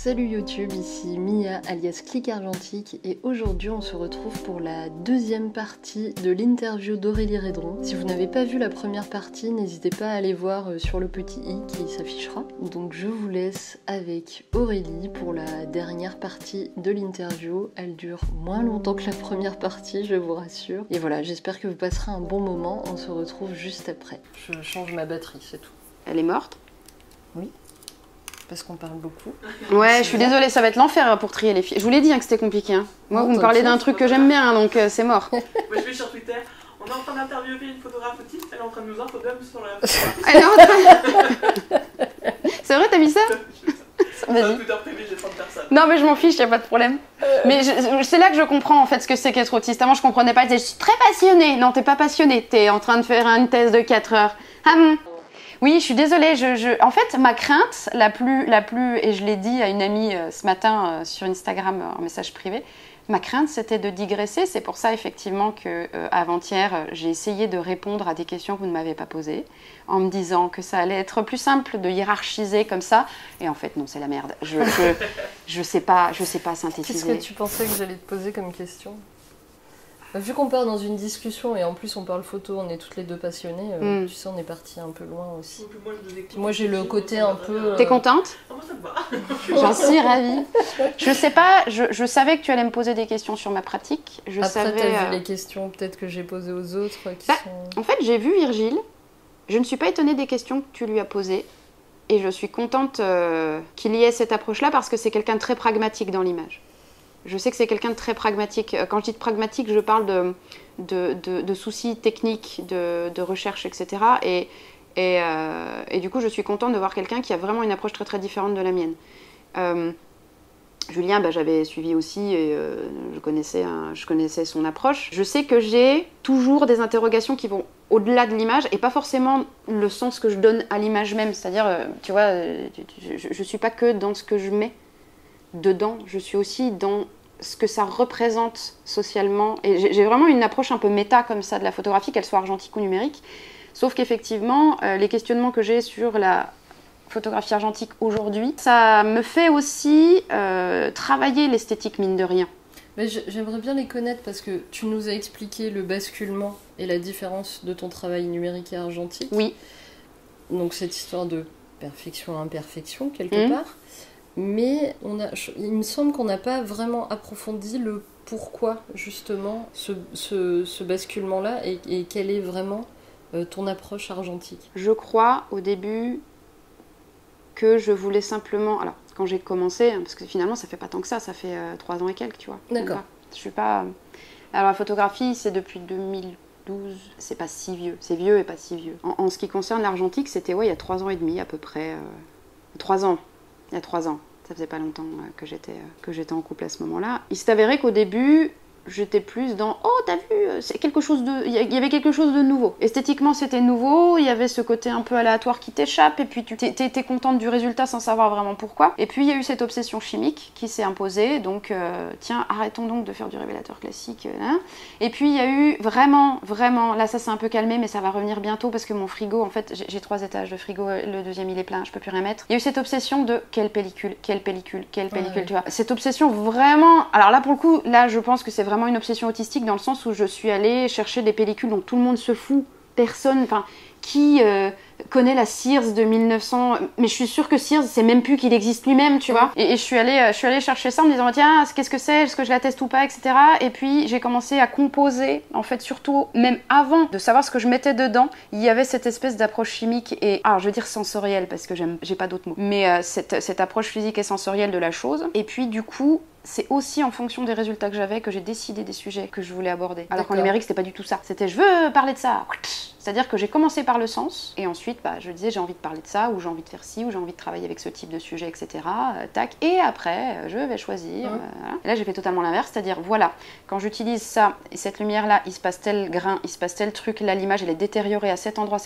Salut YouTube, ici Mia alias Click Argentique et aujourd'hui on se retrouve pour la deuxième partie de l'interview d'Aurélie Redron. Si vous n'avez pas vu la première partie, n'hésitez pas à aller voir sur le petit i qui s'affichera. Donc je vous laisse avec Aurélie pour la dernière partie de l'interview. Elle dure moins longtemps que la première partie, je vous rassure. Et voilà, j'espère que vous passerez un bon moment, on se retrouve juste après. Je change ma batterie, c'est tout. Elle est morte? Oui. Parce qu'on parle beaucoup. Ouais, je suis désolée, ça va être l'enfer pour trier les filles. Je vous l'ai dit que c'était compliqué. Hein. Moi, vous me parlez d'un truc que j'aime bien, donc c'est mort. Moi, je vais sur Twitter. On est en train d'interviewer une photographe autiste. Elle est en train de nous infodome sur la C'est vrai, t'as mis ça? Sur Twitter privé, j'ai 30 personnes. Non, mais je m'en fiche, y a pas de problème. Mais c'est là que je comprends en fait ce que c'est qu'être autiste. Avant, je comprenais pas. Je disais, je suis très passionnée. Non, t'es pas passionnée. T'es en train de faire une thèse de 4 heures. Oui, je suis désolée. En fait, ma crainte, la plus, et je l'ai dit à une amie ce matin sur Instagram en message privé, ma crainte, c'était de digresser. C'est pour ça, effectivement, que avant-hier, j'ai essayé de répondre à des questions que vous ne m'avez pas posées, en me disant que ça allait être plus simple de hiérarchiser comme ça. Et en fait, non, c'est la merde. Je sais pas synthétiser. Qu'est-ce que tu pensais que j'allais te poser comme question ? Vu qu'on part dans une discussion et en plus on parle photo, on est toutes les deux passionnées, tu sais, on est parti un peu loin aussi. Moi j'ai le côté un peu... T'es contente? Moi ça me va. J'en suis ravie. Je sais pas, je savais que tu allais me poser des questions sur ma pratique. Après t'as vu les questions peut-être que j'ai posées aux autres qui sont... En fait j'ai vu Virgile, je ne suis pas étonnée des questions que tu lui as posées et je suis contente qu'il y ait cette approche-là parce que c'est quelqu'un de très pragmatique dans l'image. Je sais que c'est quelqu'un de très pragmatique. Quand je dis de pragmatique, je parle de soucis techniques, de recherche, etc. Et du coup, je suis contente de voir quelqu'un qui a vraiment une approche très très différente de la mienne. Julien, j'avais suivi aussi et je connaissais son approche. Je sais que j'ai toujours des interrogations qui vont au-delà de l'image et pas forcément le sens que je donne à l'image même. C'est-à-dire, tu vois, je suis pas que dans ce que je mets dedans, je suis aussi dans ce que ça représente socialement. Et j'ai vraiment une approche un peu méta comme ça de la photographie, qu'elle soit argentique ou numérique. Sauf qu'effectivement, les questionnements que j'ai sur la photographie argentique aujourd'hui, ça me fait aussi travailler l'esthétique, mine de rien. Mais j'aimerais bien les connaître parce que tu nous as expliqué le basculement et la différence de ton travail numérique et argentique. Oui. Donc cette histoire de perfection-imperfection quelque part. Mais il me semble qu'on n'a pas vraiment approfondi le pourquoi, justement, ce basculement-là et quelle est vraiment ton approche argentique. Je crois, au début, que je voulais simplement... Alors, quand j'ai commencé, parce que finalement, ça fait pas tant que ça fait 3 ans et quelques, tu vois. D'accord. Je suis pas... Alors, la photographie, c'est depuis 2012. C'est pas si vieux. C'est vieux et pas si vieux. En ce qui concerne l'argentique, c'était il y a 3 ans et demi, à peu près. 3 ans. Il y a 3 ans, ça faisait pas longtemps que j'étais en couple à ce moment-là. Il s'est avéré qu'au début, j'étais plus dans « Oh, t'as vu, c'est quelque chose de... » Il y avait quelque chose de nouveau. Esthétiquement, c'était nouveau, il y avait ce côté un peu aléatoire qui t'échappe, et puis tu t'es contente du résultat sans savoir vraiment pourquoi. Et puis, il y a eu cette obsession chimique qui s'est imposée, donc tiens, arrêtons donc de faire du révélateur classique. Hein. Et puis, il y a eu vraiment, là, ça s'est un peu calmé, mais ça va revenir bientôt, parce que mon frigo, en fait, j'ai 3 étages de frigo, le deuxième, il est plein, je peux plus rien mettre. Il y a eu cette obsession de quelle pellicule, tu vois. Cette obsession vraiment... Alors là, pour le coup, là, je pense que c'est vraiment une obsession autistique dans le sens où je suis allée chercher des pellicules dont tout le monde se fout, personne, enfin, qui connaît la Sears de 1900, mais je suis sûre que Sears, c'est même plus qu'il existe lui-même, tu vois. Et je suis allée chercher ça en me disant, tiens, qu'est-ce que c'est, est-ce que je la teste ou pas, etc. Et puis j'ai commencé à composer, en fait, surtout, même avant de savoir ce que je mettais dedans, il y avait cette espèce d'approche chimique et, alors je veux dire sensorielle, parce que j'ai pas d'autres mots, mais cette approche physique et sensorielle de la chose. Et puis du coup, c'est aussi en fonction des résultats que j'avais que j'ai décidé des sujets que je voulais aborder. Alors qu'en numérique, c'était pas du tout ça. C'était je veux parler de ça. C'est-à-dire que j'ai commencé par le sens et ensuite je disais j'ai envie de parler de ça ou j'ai envie de faire ci ou j'ai envie de travailler avec ce type de sujet, etc. Tac. Et après, je vais choisir. Voilà. Et là, j'ai fait totalement l'inverse, c'est-à-dire voilà, quand j'utilise ça et cette lumière-là, il se passe tel grain, il se passe tel truc, là l'image elle est détériorée à cet endroit.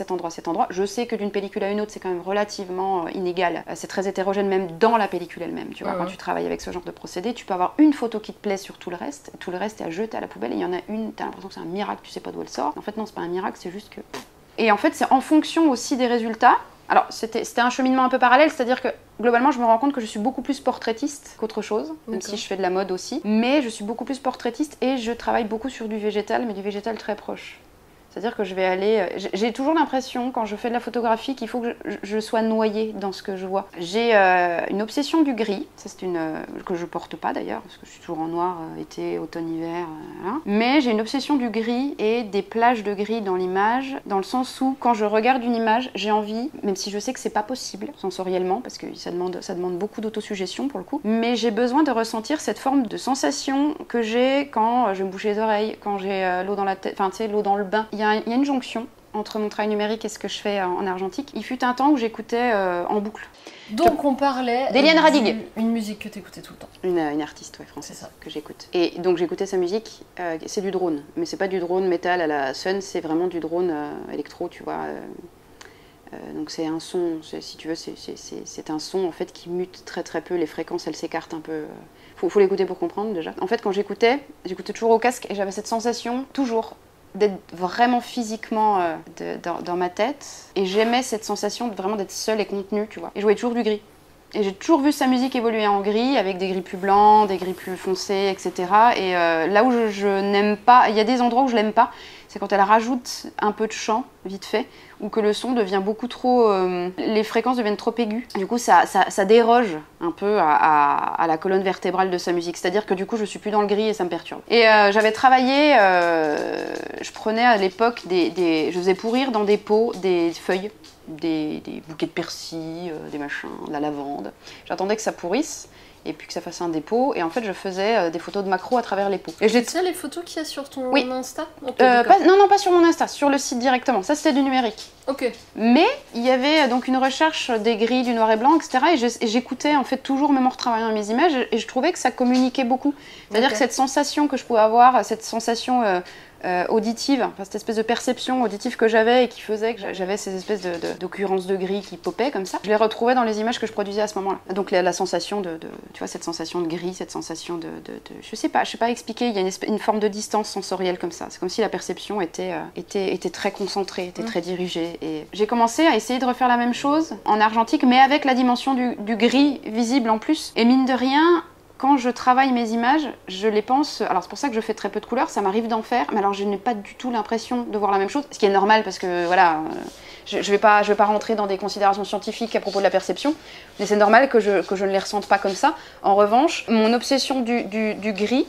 Je sais que d'une pellicule à une autre, c'est quand même relativement inégal. C'est très hétérogène même dans la pellicule elle-même. Tu vois, quand tu travailles avec ce genre de procédé, tu peux avoir une photo qui te plaît sur tout le reste est à jeter à la poubelle et il y en a une, t'as l'impression que c'est un miracle, tu sais pas d'où elle sort. En fait non, c'est pas un miracle, c'est juste que... Et en fait c'est en fonction aussi des résultats Alors, c'était un cheminement un peu parallèle, c'est-à-dire que globalement, je me rends compte que je suis beaucoup plus portraitiste qu'autre chose, même si je fais de la mode aussi. Mais je suis beaucoup plus portraitiste et je travaille beaucoup sur du végétal, mais du végétal très proche. C'est-à-dire que je vais aller... J'ai toujours l'impression, quand je fais de la photographie, qu'il faut que je sois noyée dans ce que je vois. J'ai une obsession du gris, ça c'est que je porte pas d'ailleurs, parce que je suis toujours en noir, été, automne, hiver, voilà. Mais j'ai une obsession du gris et des plages de gris dans l'image, dans le sens où, quand je regarde une image, j'ai envie, même si je sais que c'est pas possible, sensoriellement, parce que ça demande beaucoup d'autosuggestion pour le coup, mais j'ai besoin de ressentir cette forme de sensation que j'ai quand je me bouche les oreilles, quand j'ai l'eau dans la tête, enfin tu sais, l'eau dans le bain. Il y a une jonction entre mon travail numérique et ce que je fais en argentique. Il fut un temps où j'écoutais en boucle. Donc on parlait d'Eliane Radig. Une musique que tu écoutais tout le temps. Une artiste française que j'écoute. Et donc j'écoutais sa musique, c'est du drone. Mais c'est pas du drone métal à la Sun, c'est vraiment du drone électro, tu vois. Donc c'est un son, si tu veux, c'est un son en fait qui mute très très peu, les fréquences elles s'écartent un peu. Faut l'écouter pour comprendre déjà. En fait quand j'écoutais toujours au casque et j'avais cette sensation toujours d'être vraiment physiquement dans ma tête, et j'aimais cette sensation vraiment d'être seule et contenue, tu vois. Et je voyais toujours du gris. Et j'ai toujours vu sa musique évoluer en gris, avec des gris plus blancs, des gris plus foncés, etc. Et là où je n'aime pas, il y a des endroits où je l'aime pas, c'est quand elle rajoute un peu de chant, vite fait, ou que le son devient beaucoup trop... les fréquences deviennent trop aiguës. Du coup, ça déroge un peu à la colonne vertébrale de sa musique. C'est-à-dire que du coup, je suis plus dans le gris et ça me perturbe. Et j'avais travaillé... je prenais à l'époque je faisais pourrir dans des pots des feuilles, des bouquets de persil, des machins, de la lavande. J'attendais que ça pourrisse et puis que ça fasse un dépôt, et en fait je faisais des photos de macro à travers les pots. Et c'est ça les photos qu'il y a sur ton Insta? Non, pas sur mon Insta, sur le site directement. Ça c'était du numérique. Ok. Mais il y avait donc une recherche des gris, du noir et blanc, etc. Et j'écoutais en fait toujours, même en retravaillant mes images, et je trouvais que ça communiquait beaucoup. C'est-à-dire que cette sensation que je pouvais avoir, cette sensation auditive, enfin cette espèce de perception auditive que j'avais et qui faisait que j'avais ces espèces d'occurrences de gris qui popaient comme ça, je les retrouvais dans les images que je produisais à ce moment-là. Donc la sensation tu vois, cette sensation de gris, cette sensation je sais pas expliquer, il y a une forme de distance sensorielle comme ça. C'est comme si la perception était très concentrée, était très dirigée. Et j'ai commencé à essayer de refaire la même chose en argentique, mais avec la dimension du gris visible en plus. Et mine de rien, quand je travaille mes images, je les pense... Alors c'est pour ça que je fais très peu de couleurs, ça m'arrive d'en faire, mais alors je n'ai pas du tout l'impression de voir la même chose, ce qui est normal parce que voilà, je vais pas rentrer dans des considérations scientifiques à propos de la perception, mais c'est normal que je ne les ressente pas comme ça. En revanche, mon obsession du gris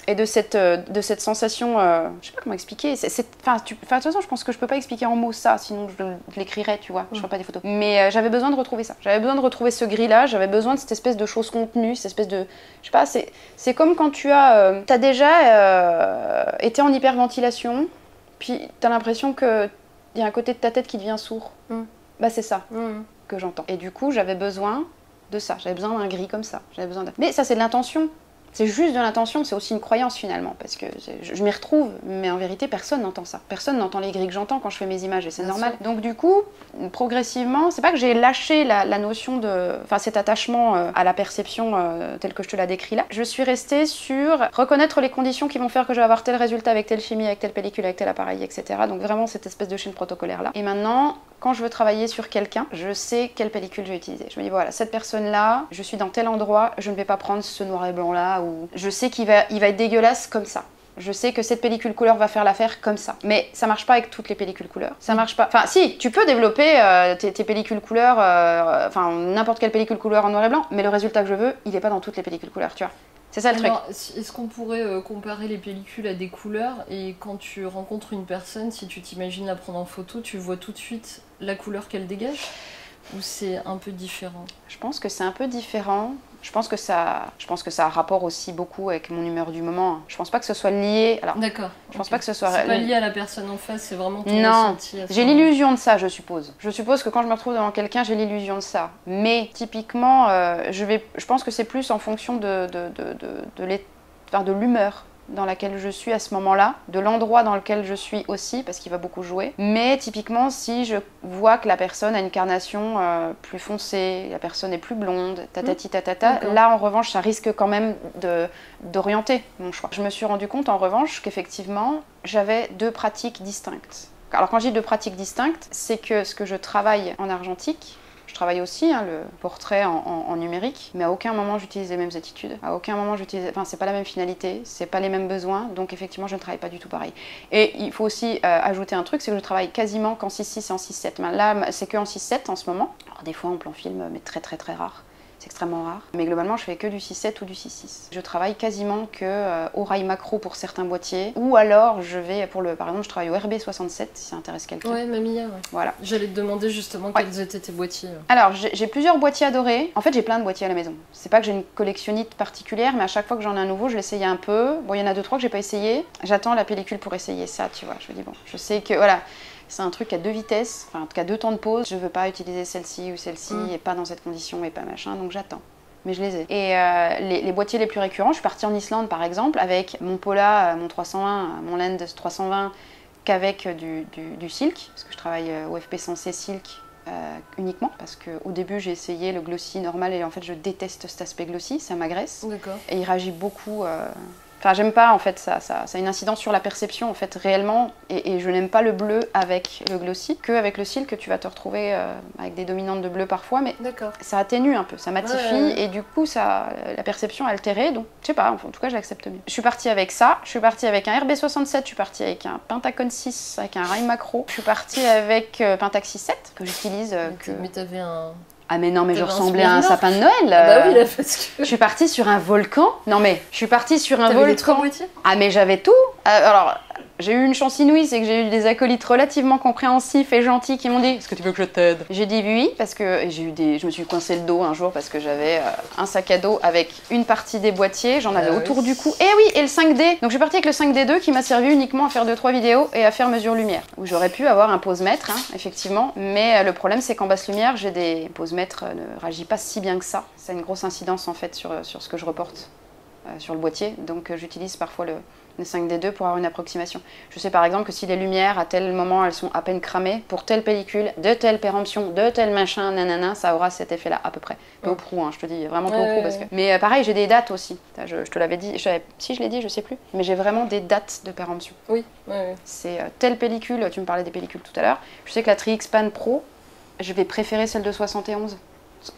et de cette sensation, je sais pas comment expliquer, de toute façon je pense que je peux pas expliquer en mots ça, sinon je l'écrirais, tu vois, je ferais pas des photos. Mais j'avais besoin de retrouver ça, j'avais besoin de retrouver ce gris là, j'avais besoin de cette espèce de chose contenue, cette espèce de, je sais pas, c'est comme quand tu as déjà été en hyperventilation, puis t'as l'impression qu'il y a un côté de ta tête qui devient sourd. Bah c'est ça que j'entends. Et du coup j'avais besoin de ça, j'avais besoin d'un gris comme ça, mais ça c'est de l'intention. C'est juste de l'intention, c'est aussi une croyance finalement, parce que je m'y retrouve, mais en vérité personne n'entend ça. Personne n'entend les gris que j'entends quand je fais mes images, et c'est normal. Donc du coup, progressivement, c'est pas que j'ai lâché la notion de... Enfin cet attachement à la perception telle que je te la décris là. Je suis restée sur reconnaître les conditions qui vont faire que je vais avoir tel résultat avec telle chimie, avec telle pellicule, avec tel appareil, etc. Donc vraiment cette espèce de chaîne protocolaire là. Et maintenant, quand je veux travailler sur quelqu'un, je sais quelle pellicule je vais utiliser. Je me dis voilà, cette personne-là, je suis dans tel endroit, je ne vais pas prendre ce noir et blanc-là, ou je sais qu'il va être dégueulasse comme ça. Je sais que cette pellicule couleur va faire l'affaire comme ça. Mais ça marche pas avec toutes les pellicules couleurs. Ça marche pas... Enfin si, tu peux développer tes pellicules couleurs, enfin n'importe quelle pellicule couleur en noir et blanc, mais le résultat que je veux, il est pas dans toutes les pellicules couleurs, tu vois. C'est ça le truc. Est-ce qu'on pourrait comparer les pellicules à des couleurs, et quand tu rencontres une personne, si tu t'imagines la prendre en photo, tu vois tout de suite la couleur qu'elle dégage? Ou c'est un peu différent? Je pense que c'est un peu différent. Je pense que ça a rapport aussi beaucoup avec mon humeur du moment. Je pense pas que ce soit lié... Alors, d'accord. Je pense pas que ce soit... C'est pas lié à la personne en face, c'est vraiment ton non, ressenti. J'ai l'illusion de ça, je suppose. Je suppose que quand je me retrouve devant quelqu'un, j'ai l'illusion de ça. Mais typiquement, je pense que c'est plus en fonction de l'humeur dans laquelle je suis à ce moment-là, de l'endroit dans lequel je suis aussi, parce qu'il va beaucoup jouer. Mais typiquement, si je vois que la personne a une carnation plus foncée, la personne est plus blonde, là en revanche, ça risque quand même d'orienter mon choix. Je me suis rendu compte en revanche qu'effectivement, j'avais deux pratiques distinctes. Alors quand je dis deux pratiques distinctes, c'est que ce que je travaille en argentique, je travaille aussi le portrait en numérique, mais à aucun moment j'utilise les mêmes attitudes. À aucun moment c'est pas la même finalité, c'est pas les mêmes besoins, donc effectivement je ne travaille pas du tout pareil. Et il faut aussi ajouter un truc, c'est que je travaille quasiment qu'en 6-6 et en 6-7. Là c'est que en 6-7 en ce moment. Alors des fois en plan film, mais très très très rare. C'est extrêmement rare. Mais globalement, je fais que du 6-7 ou du 6-6. Je travaille quasiment que au rail macro pour certains boîtiers. Ou alors, je vais par exemple, je travaille au RB67 si ça intéresse quelqu'un. Ouais, Mamiya, ouais. Voilà. J'allais te demander justement quels étaient tes boîtiers. Alors, j'ai plusieurs boîtiers adorés. En fait, j'ai plein de boîtiers à la maison. C'est pas que j'ai une collectionnite particulière, mais à chaque fois que j'en ai un nouveau, je l'essaye un peu. Bon, il y en a 2-3 que j'ai pas essayé. J'attends la pellicule pour essayer ça, tu vois. Je me dis, bon, je sais que, voilà. C'est un truc à 2 vitesses, enfin en tout cas 2 temps de pause. Je veux pas utiliser celle-ci ou celle-ci et pas dans cette condition et pas machin, donc j'attends. Mais je les ai. Et les boîtiers les plus récurrents, je suis partie en Islande par exemple avec mon Pola, mon 320, mon Land 320 qu'avec du silk, parce que je travaille au FP100C silk uniquement, parce qu'au début j'ai essayé le glossy normal et en fait je déteste cet aspect glossy, ça m'agresse. D'accord. Et il réagit beaucoup. Enfin, j'aime pas en fait, ça a une incidence sur la perception en fait réellement, et je n'aime pas le bleu avec le glossy, qu'avec le silk tu vas te retrouver avec des dominantes de bleu parfois, mais ça atténue un peu, ça matifie, et du coup la perception est altérée, donc je sais pas, enfin, en tout cas je l'accepte mieux. Je suis partie avec ça, je suis partie avec un RB67, je suis partie avec un Pentacon 6, avec un rail macro, je suis partie avec Pentax 6.7 que j'utilise. Mais t'avais un... Ah mais non, mais je ressemblais à un sapin de Noël. Bah oui, là, parce que... Je suis partie sur un volcan. Non mais, je suis partie sur un volcan. T'avais les 3 boîtiers ? Ah mais j'avais tout. Alors, j'ai eu une chance inouïe, c'est que j'ai eu des acolytes relativement compréhensifs et gentils qui m'ont dit « Est-ce que tu veux que je t'aide ?» J'ai dit oui, parce que je me suis coincé le dos un jour parce que j'avais un sac à dos avec une partie des boîtiers, j'en avais autour du cou. Et oui, et le 5D. Donc je suis partie avec le 5D2 qui m'a servi uniquement à faire 2-3 vidéos et à faire mesure lumière. Où j'aurais pu avoir un pose-mètre, effectivement, mais le problème c'est qu'en basse lumière, j'ai des pose-mètres ne réagit pas si bien que ça. Ça a une grosse incidence en fait sur ce que je reporte sur le boîtier, donc j'utilise parfois le 5D2 pour avoir une approximation. Je sais par exemple que si les lumières à tel moment elles sont à peine cramées, pour telle pellicule, de telle péremption, de tel machin, nanana, ça aura cet effet là à peu près. Peu au prou, je te dis vraiment peu au prou parce que... Mais pareil, j'ai des dates aussi. Je te l'avais dit, si je l'ai dit, je sais plus, mais j'ai vraiment des dates de péremption. Oui. C'est telle pellicule, tu me parlais des pellicules tout à l'heure, je sais que la Tri-X-Pan Pro, je vais préférer celle de 71.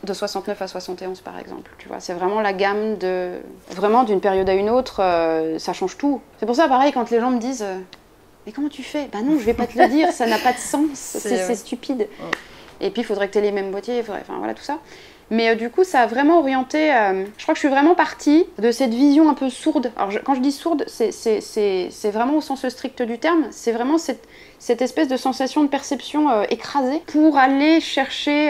De 69 à 71 par exemple, tu vois, c'est vraiment la gamme vraiment d'une période à une autre, ça change tout. C'est pour ça pareil quand les gens me disent mais comment tu fais ? Bah non, je vais pas te le dire, ça n'a pas de sens, c'est stupide. Et puis il faudrait que tu aies les mêmes boîtiers, enfin voilà tout ça. Mais du coup ça a vraiment orienté, je crois que je suis vraiment partie de cette vision un peu sourde. Alors quand je dis sourde, c'est vraiment au sens strict du terme, c'est vraiment cette espèce de sensation de perception écrasée pour aller chercher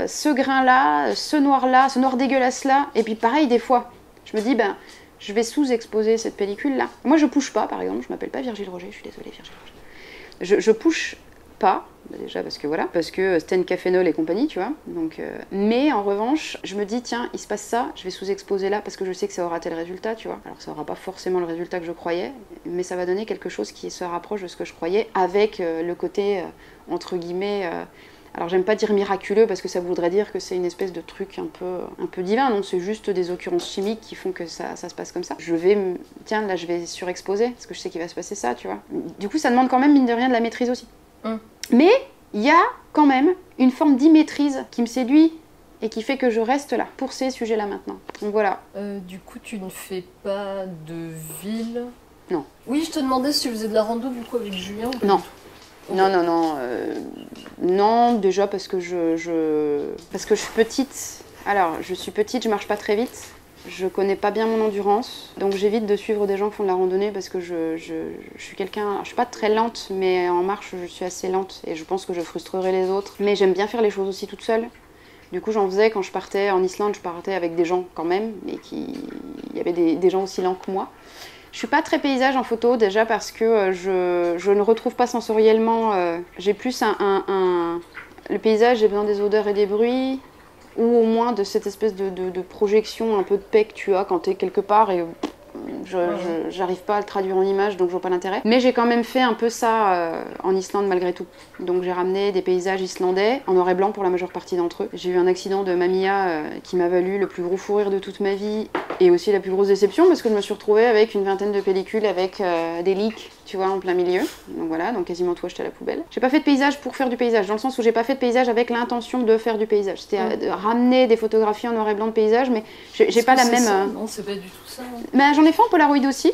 ce grain-là, ce noir-là, ce noir dégueulasse-là. Et puis pareil des fois, je me dis je vais sous-exposer cette pellicule-là. Moi je push pas par exemple, je m'appelle pas Virgile Roger, je suis désolée Virgile Roger. Je push pas, déjà parce que Sten Cafénol et compagnie, tu vois. Donc, mais en revanche, je me dis, tiens, il se passe ça, je vais sous-exposer là parce que je sais que ça aura tel résultat, tu vois. Alors ça aura pas forcément le résultat que je croyais, mais ça va donner quelque chose qui se rapproche de ce que je croyais avec le côté, entre guillemets... alors j'aime pas dire miraculeux parce que ça voudrait dire que c'est une espèce de truc un peu divin, non, c'est juste des occurrences chimiques qui font que ça se passe comme ça. Je vais surexposer parce que je sais qu'il va se passer ça, tu vois. Du coup ça demande quand même mine de rien de la maîtrise aussi. Mais il y a quand même une forme d'immaîtrise qui me séduit et qui fait que je reste là pour ces sujets-là maintenant. Donc voilà. Du coup tu ne fais pas de ville ? Non. Oui, je te demandais si tu faisais de la rando du coup avec Julien ou pas ? Non. Non, déjà parce que parce que je suis petite. Alors, je suis petite, je marche pas très vite. Je connais pas bien mon endurance. Donc j'évite de suivre des gens qui font de la randonnée parce que je suis quelqu'un... Je suis pas très lente, mais en marche, je suis assez lente. Et je pense que je frustrerai les autres. Mais j'aime bien faire les choses aussi toute seule. Du coup, j'en faisais quand je partais en Islande, je partais avec des gens quand même. Mais il y avait des gens aussi lents que moi. Je suis pas très paysage en photo déjà parce que je ne retrouve pas sensoriellement. J'ai plus le paysage, j'ai besoin des odeurs et des bruits, ou au moins de cette espèce de projection un peu de paix que tu as quand tu es quelque part et j'arrive pas à le traduire en images, donc je vois pas l'intérêt. Mais j'ai quand même fait un peu ça en Islande malgré tout. Donc j'ai ramené des paysages islandais en noir et blanc pour la majeure partie d'entre eux. J'ai eu un accident de Mamiya qui m'a valu le plus gros fou rire de toute ma vie. Et aussi la plus grosse déception, parce que je me suis retrouvée avec une vingtaine de pellicules avec des leaks, tu vois, en plein milieu. Donc voilà, donc quasiment tout acheté à la poubelle. J'ai pas fait de paysage pour faire du paysage, dans le sens où j'ai pas fait de paysage avec l'intention de faire du paysage. C'était de ramener des photographies en noir et blanc de paysage, mais j'ai pas la même... Non, c'est pas du tout ça. Mais j'en ai fait en Polaroid aussi.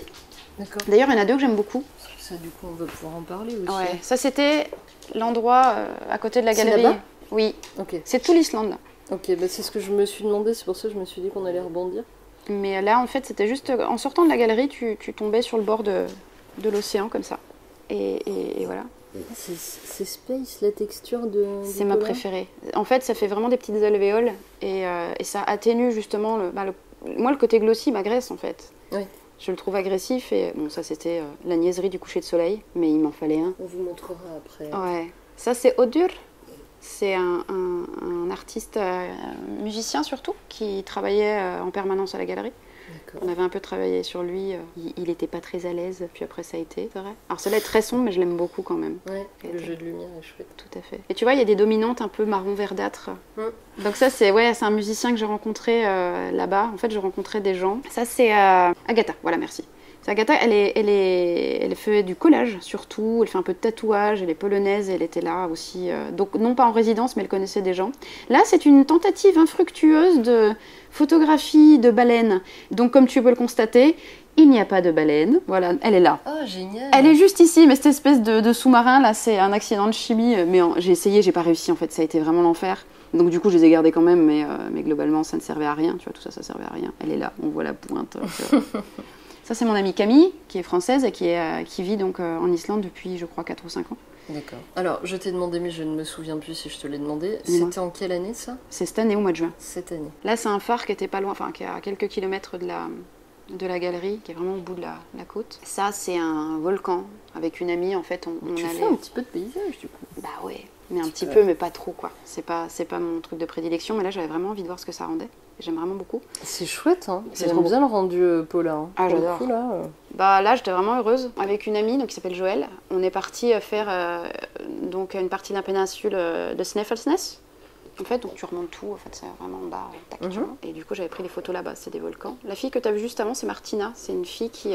D'accord. D'ailleurs, il y en a 2 que j'aime beaucoup. Ça, du coup, on va pouvoir en parler aussi. Ouais, ça c'était l'endroit à côté de la galerie. Là-bas ? Oui, Ok. c'est tout l'Islande là. Ok, bah c'est ce que je me suis demandé, c'est pour ça que je me suis dit qu'on allait rebondir. Mais là, en fait, c'était juste en sortant de la galerie, tu tombais sur le bord de l'océan comme ça. Et voilà. C'est space, la texture de... C'est ma préférée. En fait, ça fait vraiment des petites alvéoles et ça atténue justement moi, le côté glossy m'agresse en fait. Oui. Je le trouve agressif et bon, ça c'était la niaiserie du coucher de soleil, mais il m'en fallait un. On vous montrera après. Ouais. Ça, c'est Odur. C'est un artiste musicien surtout qui travaillait en permanence à la galerie. On avait un peu travaillé sur lui. Il n'était pas très à l'aise, puis après ça a été, c'est vrai. Alors celle-là est très sombre, mais je l'aime beaucoup quand même. Ouais, le jeu de lumière est chouette. Tout à fait. Et tu vois, il y a des dominantes un peu marron verdâtre. Donc ça, c'est un musicien que j'ai rencontré là-bas. En fait, je rencontrais des gens. Ça, c'est Agatha. Voilà, merci. Agatha, elle fait du collage surtout, elle fait un peu de tatouage, elle est polonaise, elle était là aussi, donc non pas en résidence, mais elle connaissait des gens. Là, c'est une tentative infructueuse de photographie de baleine. Donc comme tu peux le constater, il n'y a pas de baleine. Voilà, elle est là. Oh, génial. Elle est juste ici, mais cette espèce de sous-marin, là, c'est un accident de chimie. Mais j'ai essayé, j'ai pas réussi, en fait, ça a été vraiment l'enfer. Donc du coup, je les ai gardés quand même, mais globalement, ça ne servait à rien. Tu vois, tout ça, ça servait à rien. Elle est là, on voit la pointe. Ça, c'est mon amie Camille, qui est française et qui vit donc en Islande depuis, je crois, 4 ou 5 ans. D'accord. Alors, je t'ai demandé, mais je ne me souviens plus si je te l'ai demandé. Dis-moi. C'était en quelle année, ça ? C'est cette année, au mois de juin. Cette année. Là, c'est un phare qui était pas loin, enfin, qui est à quelques kilomètres de la galerie, qui est vraiment au bout de la côte. Ça, c'est un volcan. Avec une amie, en fait, on tu allait... fais un petit peu de paysage, du coup. Bah ouais, mais un petit peu, mais pas trop, quoi. C'est pas mon truc de prédilection, mais là, j'avais vraiment envie de voir ce que ça rendait. J'aime vraiment beaucoup. C'est chouette, hein. C'est J'aime trop bien le rendu Paula. Hein. Ah, Pour le j'adore. coup, là, Bah là, j'étais vraiment heureuse. Avec une amie donc, qui s'appelle Joëlle, on est parti faire donc, une partie de la péninsule de Snæfellsnes. En fait, donc tu remontes tout, en fait, c'est vraiment en bas, tac, tu vois. Et du coup, j'avais pris des photos là-bas, c'est des volcans. La fille que tu as vue juste avant, c'est Martina. C'est une fille qui...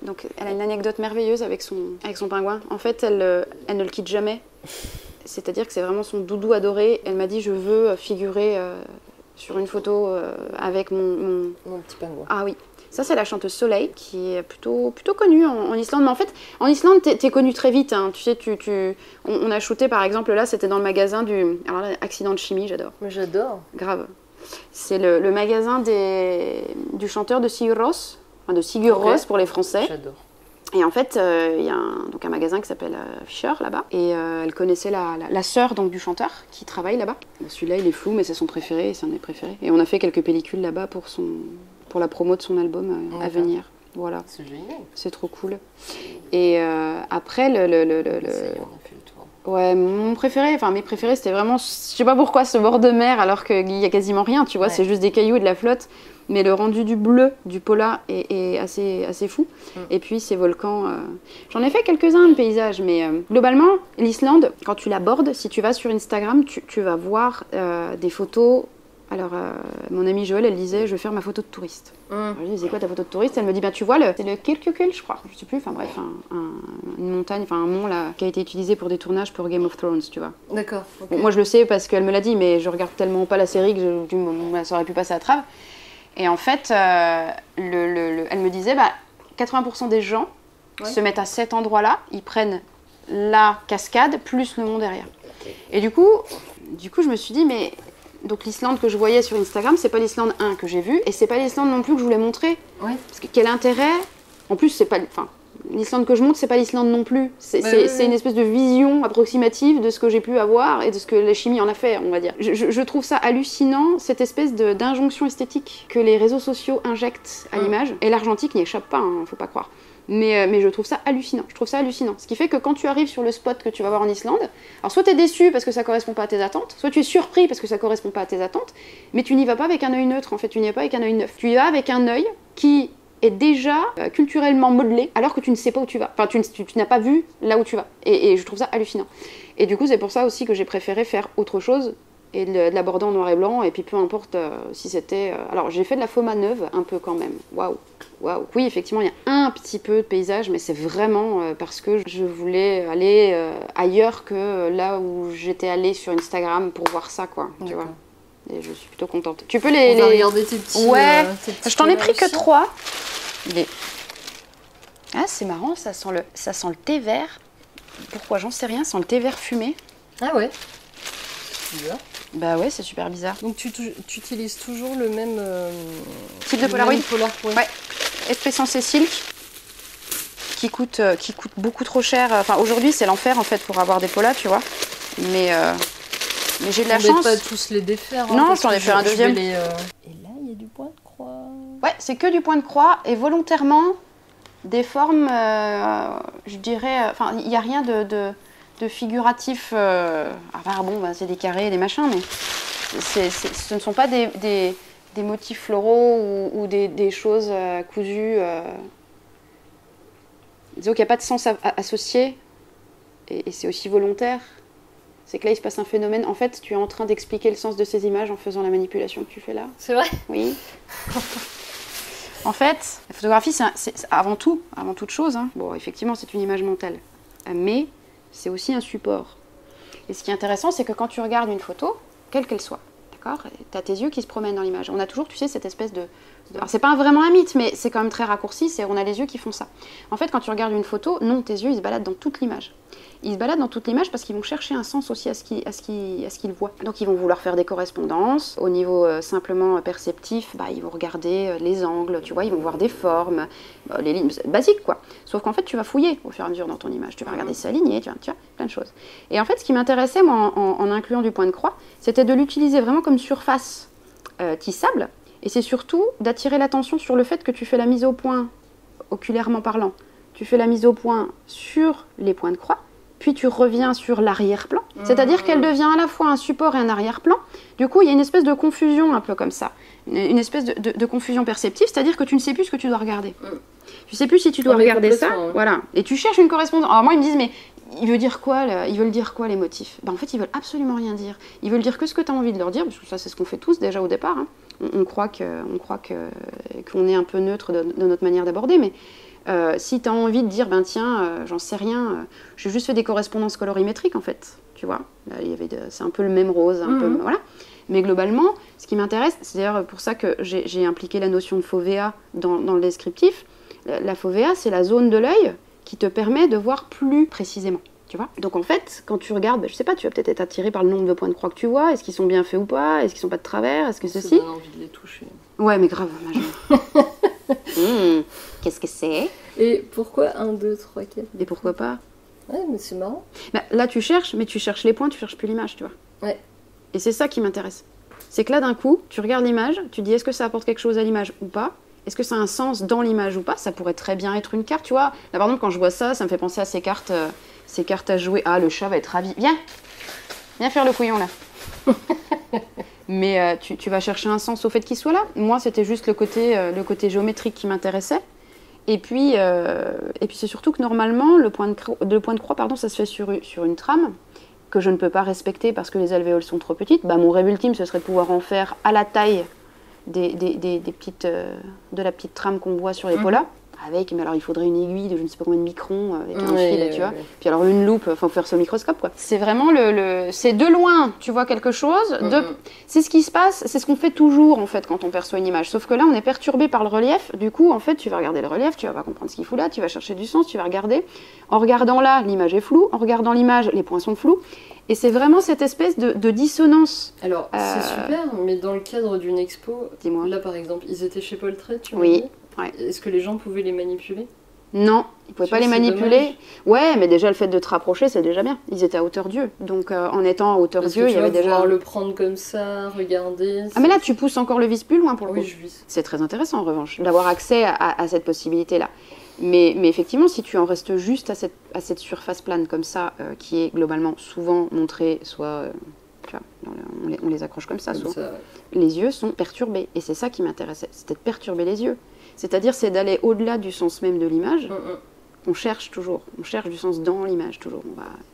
donc, elle a une anecdote merveilleuse avec son pingouin. En fait, elle ne le quitte jamais. C'est-à-dire que c'est vraiment son doudou adoré. Elle m'a dit, je veux figurer sur une photo avec mon petit pingouin. Ah oui. Ça, c'est la chanteuse Soleil, qui est plutôt connue en Islande. Mais en fait, en Islande, t'es connue très vite. Hein. Tu sais, on a shooté, par exemple, là, c'était dans le magasin du... Alors là, accident de chimie, j'adore. Mais j'adore. Grave. C'est le magasin du chanteur de Sigur Rós, enfin de Sigur Rós pour les Français. J'adore. Et en fait, il y a un magasin qui s'appelle Fischer, là-bas. Et elle connaissait la sœur donc, du chanteur, qui travaille là-bas. Celui-là, il est flou, mais c'est son préféré, c'est un des préférés. Et on a fait quelques pellicules là-bas pour la promo de son album à venir. Voilà. C'est génial. C'est trop cool. Et après, Ça y est, on a fait le tour. Ouais, mon préféré, enfin mes préférés, c'était vraiment, je sais pas pourquoi, ce bord de mer, alors qu'il y a quasiment rien, tu vois, c'est juste des cailloux et de la flotte. Mais le rendu du bleu, du Pola, est assez fou. Et puis ces volcans, j'en ai fait quelques-uns de paysages, mais globalement, l'Islande, quand tu l'abordes, si tu vas sur Instagram, tu vas voir des photos. Alors, mon amie Joëlle, elle disait, je vais faire ma photo de touriste. Alors, je lui disais, quoi ta photo de touriste? Elle me dit, tu vois, c'est le Kirkukul, je crois, je sais plus, enfin bref, une montagne, enfin un mont là, qui a été utilisé pour des tournages pour Game of Thrones, tu vois. D'accord. Okay. Bon, moi je le sais parce qu'elle me l'a dit, mais je regarde tellement pas la série que ça aurait pu passer à travers. Et en fait, elle me disait, 80% des gens se mettent à cet endroit-là, ils prennent la cascade plus le mont derrière. Et du coup, je me suis dit, mais donc l'Islande que je voyais sur Instagram, c'est pas l'Islande 1 que j'ai vue, et c'est pas l'Islande non plus que je voulais montrer. Ouais. Parce que quel intérêt? En plus, c'est pas... Enfin, l'Islande que je montre, c'est pas l'Islande non plus. C'est une espèce de vision approximative de ce que j'ai pu avoir et de ce que la chimie en a fait, on va dire. Je trouve ça hallucinant, cette espèce d'injonction esthétique que les réseaux sociaux injectent à l'image. Et l'argentique n'y échappe pas, hein, faut pas croire. Mais je trouve ça hallucinant. Je trouve ça hallucinant. Ce qui fait que quand tu arrives sur le spot que tu vas voir en Islande, alors soit tu es déçu parce que ça correspond pas à tes attentes, soit tu es surpris parce que ça correspond pas à tes attentes, mais tu n'y vas pas avec un œil neutre, en fait, tu n'y vas pas avec un œil neuf. Tu y vas avec un œil qui est déjà culturellement modelé alors que tu ne sais pas où tu vas. Enfin, tu n'as pas vu là où tu vas. Et je trouve ça hallucinant. Et du coup, c'est pour ça aussi que j'ai préféré faire autre chose et de l'aborder en noir et blanc, et puis peu importe si c'était... Alors j'ai fait de la faux manœuvre un peu quand même, waouh. Oui, effectivement, il y a un petit peu de paysage, mais c'est vraiment parce que je voulais aller ailleurs que là où j'étais allée sur Instagram pour voir ça, quoi, tu vois. Et je suis plutôt contente. Tu peux On va regarder tes petits... Ouais, tes petits je t'en ai pris collants que 3. Ah, c'est marrant, ça sent le thé vert. Pourquoi, j'en sais rien, ça sent le thé vert fumé. Ah ouais. C'est bizarre. Bah ouais, c'est super bizarre. Donc tu utilises toujours le même type de Polaroid. Ouais. Ouais. Espessence et Silk qui coûte beaucoup trop cher. Enfin aujourd'hui c'est l'enfer en fait pour avoir des polas, tu vois. Mais j'ai de la chance. Pas tous les défaire. Non, je t'en ai fait un deuxième. Et là il y a du point de croix. Ouais, c'est que du point de croix et volontairement des formes, je dirais. Enfin il n'y a rien de figuratif. Bon, c'est des carrés et des machins, mais ce ne sont pas des motifs floraux ou des choses cousues. Disons qu'il n'y a pas de sens associé, et c'est aussi volontaire. C'est que là, il se passe un phénomène. En fait, tu es en train d'expliquer le sens de ces images en faisant la manipulation que tu fais là. C'est vrai ? Oui. En fait, la photographie, c'est avant toute chose. Hein. Bon, effectivement, c'est une image mentale. Mais c'est aussi un support. Et ce qui est intéressant, c'est que quand tu regardes une photo, quelle qu'elle soit, d'accord, tu as tes yeux qui se promènent dans l'image. On a toujours, tu sais, cette espèce de... Alors, c'est pas vraiment un mythe, mais c'est quand même très raccourci, c'est on a les yeux qui font ça. En fait, quand tu regardes une photo, non, tes yeux, ils se baladent dans toute l'image. Ils se baladent dans toute l'image parce qu'ils vont chercher un sens aussi à ce qu'ils voient. Donc, ils vont vouloir faire des correspondances. Au niveau simplement perceptif, ils vont regarder les angles, tu vois, ils vont voir des formes, les lignes, basiques, quoi. Sauf qu'en fait, tu vas fouiller au fur et à mesure dans ton image. Tu vas regarder si c'est aligné, tu vois, plein de choses. Et en fait, ce qui m'intéressait, moi, en incluant du point de croix, c'était de l'utiliser vraiment comme surface tissable. Et c'est surtout d'attirer l'attention sur le fait que tu fais la mise au point, oculairement parlant. Tu fais la mise au point sur les points de croix, puis tu reviens sur l'arrière-plan. C'est-à-dire qu'elle devient à la fois un support et un arrière-plan. Du coup, il y a une espèce de confusion un peu comme ça. Une espèce de confusion perceptive, c'est-à-dire que tu ne sais plus ce que tu dois regarder. Tu ne sais plus si tu dois regarder ça. Voilà. Et tu cherches une correspondance. Alors moi, ils me disent, mais ils veulent dire quoi, là ? Ils veulent dire quoi, les motifs ? En fait, ils veulent absolument rien dire. Ils veulent dire que ce que tu as envie de leur dire, parce que ça, c'est ce qu'on fait tous déjà au départ. Hein. On croit qu'on est un peu neutre de notre manière d'aborder, mais si tu as envie de dire, j'en sais rien, j'ai juste fait des correspondances colorimétriques, en fait, tu vois. Là, c'est un peu le même rose, un peu, voilà. Mais globalement, ce qui m'intéresse, c'est d'ailleurs pour ça que j'ai impliqué la notion de fovea dans le descriptif. La fovea, c'est la zone de l'œil qui te permet de voir plus précisément. Tu vois. Donc en fait, quand tu regardes, je sais pas, tu vas peut-être être attiré par le nombre de points de croix que tu vois. Est-ce qu'ils sont bien faits ou pas ? Est-ce qu'ils sont pas de travers ? Est-ce que ceci ? Ça donne envie de les toucher. Ouais, mais grave, qu'est-ce que c'est ? Et pourquoi 1, 2, 3, 4 ? Et pourquoi pas ? Ouais, mais c'est marrant. Là, tu cherches, mais tu cherches les points, tu cherches plus l'image, tu vois. Ouais. Et c'est ça qui m'intéresse. C'est que là, d'un coup, tu regardes l'image, tu dis est-ce que ça apporte quelque chose à l'image ou pas ? Est-ce que ça a un sens dans l'image ou pas ? Ça pourrait très bien être une carte, tu vois. Là, par exemple, quand je vois ça, ça me fait penser à ces cartes à jouer. Ah, le chat va être ravi. Viens faire le fouillon, là. Mais tu vas chercher un sens au fait qu'il soit là. Moi, c'était juste le côté géométrique qui m'intéressait. Et puis c'est surtout que normalement, le point de croix, ça se fait sur une trame que je ne peux pas respecter parce que les alvéoles sont trop petites. Mon rêve ultime, ce serait de pouvoir en faire à la taille de la petite trame qu'on voit sur les polas. Mais alors il faudrait une aiguille de je ne sais pas combien de microns avec un fil, tu vois. Puis alors une loupe, faut faire ça au microscope, quoi. C'est vraiment c'est de loin, tu vois quelque chose. C'est ce qui se passe, c'est ce qu'on fait toujours en fait quand on perçoit une image. Sauf que là, on est perturbé par le relief. Du coup, en fait, tu vas regarder le relief, tu vas pas comprendre ce qu'il fout là, tu vas chercher du sens, tu vas regarder. En regardant là, l'image est floue. En regardant l'image, les points sont flous. Et c'est vraiment cette espèce de dissonance. Alors, c'est super, mais dans le cadre d'une expo, dis-moi. Là par exemple, ils étaient chez Paul Trade, tu Oui. Ouais. Est-ce que les gens pouvaient les manipuler ? Non, ils ne pouvaient pas les manipuler. Ouais, mais déjà le fait de te rapprocher, c'est déjà bien. Ils étaient à hauteur d'yeux. Donc en étant à hauteur d'yeux, il y avait déjà... pouvoir le prendre comme ça, regarder... Ah mais là, tu pousses encore le vis plus loin pour le coup. Oui, je vise. C'est très intéressant en revanche, d'avoir accès à cette possibilité-là. Mais effectivement, si tu en restes juste à cette surface plane comme ça, qui est globalement souvent montrée, soit... tu vois, on les accroche comme ça, souvent. Les yeux sont perturbés. Et c'est ça qui m'intéressait, c'était de perturber les yeux. C'est-à-dire, c'est d'aller au-delà du sens même de l'image On cherche du sens dans l'image toujours.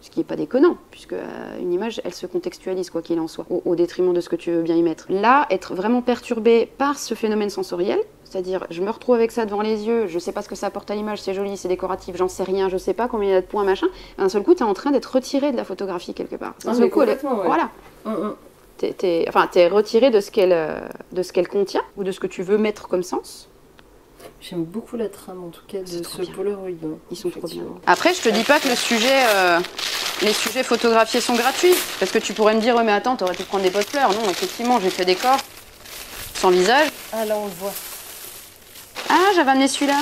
Ce qui n'est pas déconnant, puisque une image, elle se contextualise quoi qu'il en soit, au détriment de ce que tu veux bien y mettre. Là, être vraiment perturbé par ce phénomène sensoriel, c'est-à-dire je me retrouve avec ça devant les yeux, je sais pas ce que ça apporte à l'image, c'est joli, c'est décoratif, j'en sais rien, je sais pas combien il y a de points, machin. D'un seul coup, tu es en train d'être retiré de la photographie quelque part. D'un seul coup, voilà. T'es retiré de ce qu'elle contient, ou de ce que tu veux mettre comme sens. J'aime beaucoup la trame en tout cas de ce Polaroid. Ils sont trop bien. Après, je te dis pas que les sujets photographiés sont gratuits, parce que tu pourrais me dire, ouais mais attends, t'aurais pu prendre des pots de fleurs. Non, effectivement, j'ai fait des corps sans visage. Ah là, on le voit. Ah, j'avais amené celui-là.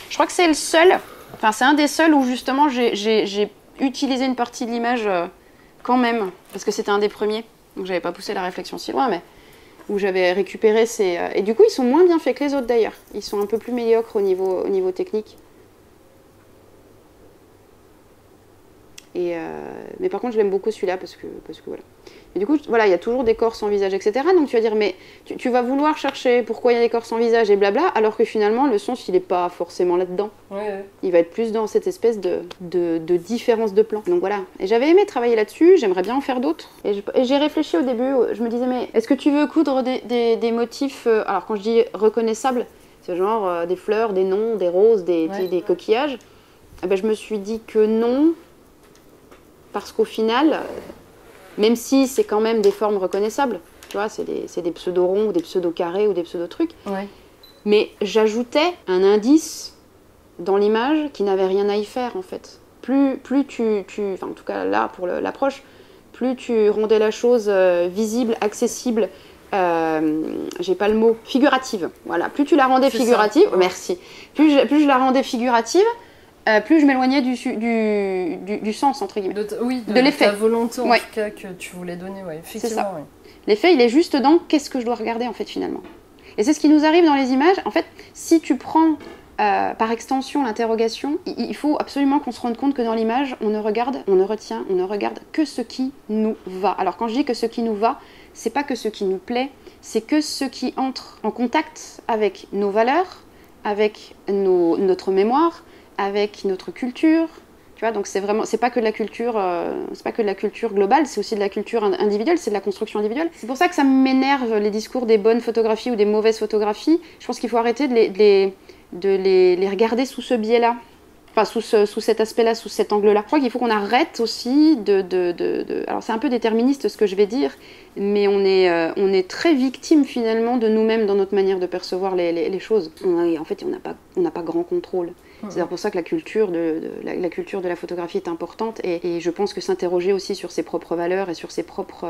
Je crois que c'est le seul, enfin c'est un des seuls où justement j'ai utilisé une partie de l'image quand même, parce que c'était un des premiers, donc j'avais pas poussé la réflexion si loin, mais où j'avais récupéré ces... Et du coup, ils sont moins bien faits que les autres d'ailleurs. Ils sont un peu plus médiocres au niveau technique. Mais par contre, je l'aime beaucoup celui-là parce que voilà. Et du coup, voilà, il y a toujours des corps sans visage, etc. Donc tu vas dire, mais tu vas vouloir chercher pourquoi il y a des corps sans visage et blabla, alors que finalement, le sens, il n'est pas forcément là-dedans. Ouais. Il va être plus dans cette espèce de différence de plan. Donc voilà. Et j'avais aimé travailler là-dessus, j'aimerais bien en faire d'autres. Et j'ai réfléchi au début, je me disais, mais est-ce que tu veux coudre des motifs, alors quand je dis reconnaissables, c'est genre des fleurs, des noms, des roses, des coquillages. Eh ben, je me suis dit que non, parce qu'au final... Même si c'est quand même des formes reconnaissables, tu vois, c'est des pseudo-ronds ou des pseudo-carrés ou des pseudo-trucs. Ouais. Mais j'ajoutais un indice dans l'image qui n'avait rien à y faire, en fait. Plus tu enfin, en tout cas là, pour l'approche, plus tu rendais la chose visible, accessible, j'ai pas le mot, figurative. Voilà, plus tu la rendais figurative, merci. Plus je la rendais figurative, plus je m'éloignais du sens, entre guillemets. De l'effet. Ta volonté, en tout cas, que tu voulais donner, effectivement. C'est ça. Ouais. L'effet, il est juste dans qu'est-ce que je dois regarder, en fait, finalement. Et c'est ce qui nous arrive dans les images. En fait, si tu prends, par extension, l'interrogation, il faut absolument qu'on se rende compte que dans l'image, on ne regarde que ce qui nous va. Alors, quand je dis que ce qui nous va, c'est pas que ce qui nous plaît, c'est que ce qui entre en contact avec nos valeurs, avec notre mémoire, avec notre culture, tu vois, donc c'est pas que de la culture, globale, c'est aussi de la culture individuelle, c'est de la construction individuelle. C'est pour ça que ça m'énerve les discours des bonnes photographies ou des mauvaises photographies. Je pense qu'il faut arrêter de les regarder sous ce biais-là, enfin sous cet aspect-là, sous cet angle-là. Je crois qu'il faut qu'on arrête aussi alors c'est un peu déterministe ce que je vais dire, mais on est très victime finalement de nous-mêmes dans notre manière de percevoir les choses. En fait, on n'a pas grand contrôle. C'est pour ça que la culture de la photographie est importante et je pense que s'interroger aussi sur ses propres valeurs et sur ses propres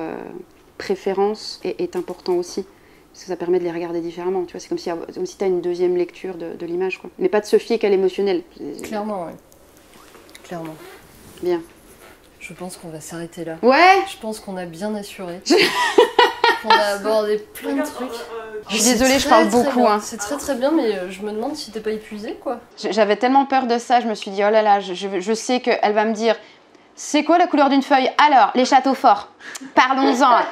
préférences est important aussi. Parce que ça permet de les regarder différemment. Tu vois, c'est comme si tu as une deuxième lecture de l'image, quoi. Mais pas de se fier qu'à l'émotionnel. Clairement, oui. Clairement. Bien. Je pense qu'on va s'arrêter là. Ouais. Je pense qu'on a bien assuré. On a abordé plein de trucs. Je suis désolée, je parle beaucoup. Hein. C'est très très bien, mais je me demande si t'es pas épuisée, quoi. J'avais tellement peur de ça, je me suis dit, oh là là, je sais qu'elle va me dire, c'est quoi la couleur d'une feuille? Alors, les châteaux forts. Parlons-en.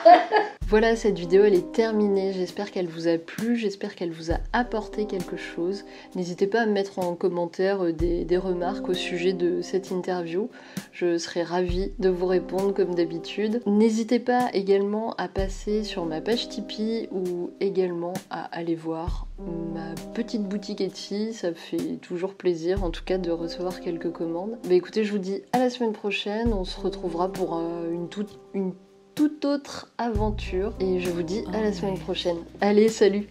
Voilà, cette vidéo elle est terminée, j'espère qu'elle vous a plu, j'espère qu'elle vous a apporté quelque chose. N'hésitez pas à me mettre en commentaire des remarques au sujet de cette interview, je serai ravie de vous répondre comme d'habitude. N'hésitez pas également à passer sur ma page Tipeee ou également à aller voir ma petite boutique Etsy, ça fait toujours plaisir en tout cas de recevoir quelques commandes. Bah écoutez, je vous dis à la semaine prochaine, on se retrouvera pour une toute autre aventure et je vous dis à la semaine prochaine. Allez, salut.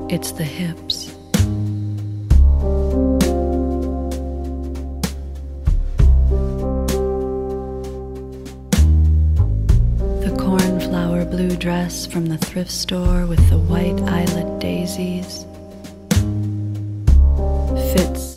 It's the hips. The cornflower blue dress from the thrift store with the white eyelet